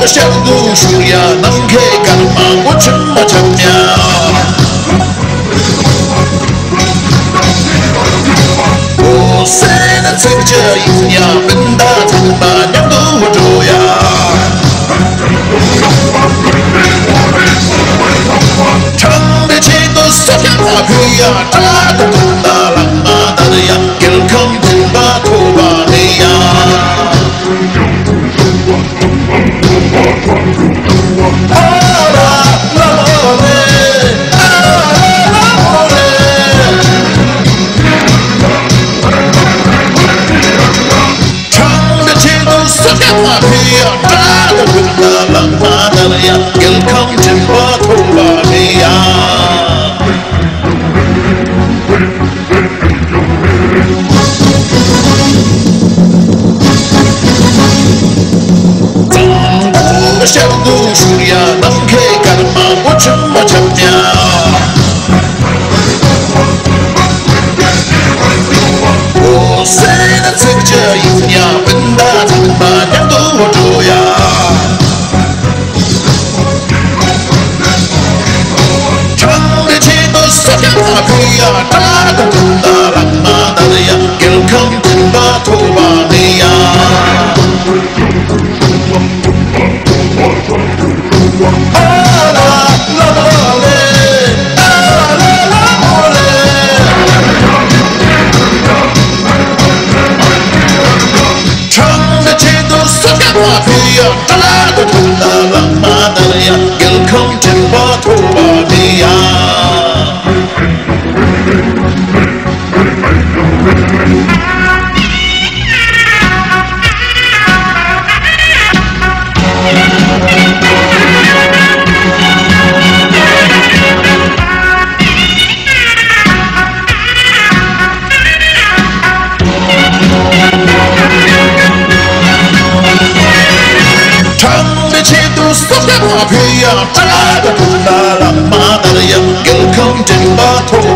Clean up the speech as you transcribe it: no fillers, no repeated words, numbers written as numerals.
샤도 슈야 남게 가르마 고침 마참냐 오세나 특자 있냐 빈다 장마 냥도 조야 장대치도 쏟아 그야 짜도 군다 랑마 다르야 길컴 군바 토바네야 Welcome to Batavia. Tango Shadu Surya Namke Karma Ucham Machamya. Oh, say that's a joy, ya, Binda, Tamba, Yandu, Joya. Apiya tada tunda rama dariya welcome to Batavia. Ala la mole, ala la mole. Chanda chido saka apiya tada tunda rama dariya welcome to Batavia. Apiya tada tunda rama dariya welcome to Batavia.